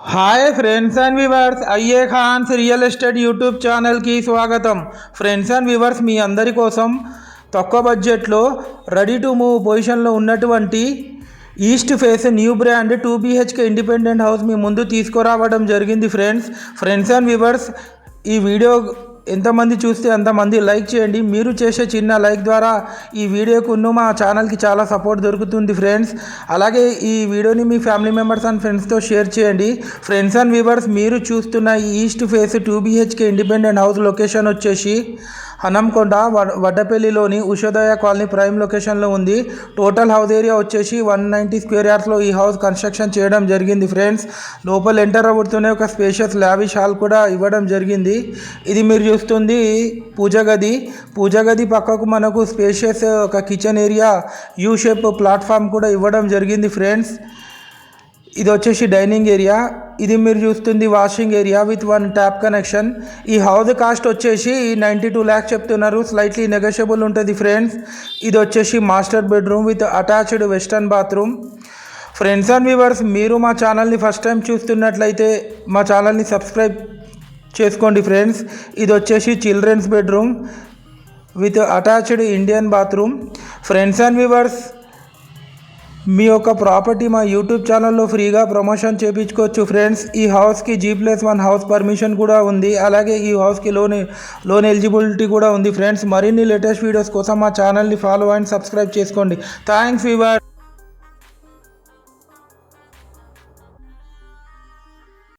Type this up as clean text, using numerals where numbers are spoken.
Hi friends and viewers, అయ్యే ఖాన్స్ real estate YouTube ఛానల్కి స్వాగతం. ఫ్రెండ్స్ అండ్ వ్యూవర్స్, మీ అందరి కోసం తక్కువ బడ్జెట్లో రెడీ టు మూవ్ పొజిషన్లో ఉన్నటువంటి east face new brand 2 BHK independent house మీ ముందు తీసుకురావడం జరిగింది. ఫ్రెండ్స్ అండ్ వ్యూవర్స్, ఈ వీడియో ఎంతమంది చూస్తే అంతమంది లైక్ చేయండి. మీరు చేసే చిన్న లైక్ ద్వారా ఈ వీడియోకు మా ఛానల్కి చాలా సపోర్ట్ దొరుకుతుంది ఫ్రెండ్స్. అలాగే ఈ వీడియోని మీ ఫ్యామిలీ మెంబర్స్ అండ్ ఫ్రెండ్స్తో షేర్ చేయండి. ఫ్రెండ్స్ అండ్ వ్యూవర్స్, మీరు చూస్తున్న ఈ east face 2 BHK independent house location వచ్చేసి హనంకొండ వడ్డపల్లిలోని ఉషోదయ కాలనీ ప్రైమ్ లొకేషన్లో ఉంది. టోటల్ హౌస్ ఏరియా వచ్చేసి 190 స్క్వేర్ యార్డ్స్లో ఈ హౌస్ కన్స్ట్రక్షన్ చేయడం జరిగింది ఫ్రెండ్స్. లోపల ఎంటర్ అవుతూనే ఒక స్పేషియస్ లావిష్ హాల్ కూడా ఇవ్వడం జరిగింది. ఇది మీరు చూస్తుంది పూజ గది పక్కకు మనకు స్పేషియస్ ఒక kitchen area U shape platform కూడా ఇవ్వడం జరిగింది ఫ్రెండ్స్. ఇది వచ్చేసి డైనింగ్ ఏరియా. ఇది మీరు చూస్తుంది washing area with 1 tap connection. ఈ హౌస్ కాస్ట్ వచ్చేసి 92 lakhs చెప్తున్నారు. స్లైట్లీ నెగోషియబుల్ ఉంటుంది ఫ్రెండ్స్. ఇది వచ్చేసి master bedroom with attached western bathroom. Friends and viewers, మీరు మా ఛానల్ని ఫస్ట్ టైం చూస్తున్నట్లయితే మా ఛానల్ని సబ్స్క్రైబ్ చేసుకోండి ఫ్రెండ్స్. ఇది వచ్చేసి children's bedroom with attached Indian bathroom. Friends and viewers, మీ యొక్క ప్రాపర్టీ మా యూట్యూబ్ ఛానల్లో ఫ్రీగా ప్రమోషన్ చేయించుకోవచ్చు ఫ్రెండ్స్. ఈ హౌస్కి G+1 హౌస్ పర్మిషన్ కూడా ఉంది. అలాగే ఈ హౌస్కి లోన్ ఎలిజిబిలిటీ కూడా ఉంది ఫ్రెండ్స్. మరిన్ని లేటెస్ట్ వీడియోస్ కోసం మా ఛానల్ని ఫాలో అండ్ సబ్స్క్రైబ్ చేసుకోండి. Thanks viewers.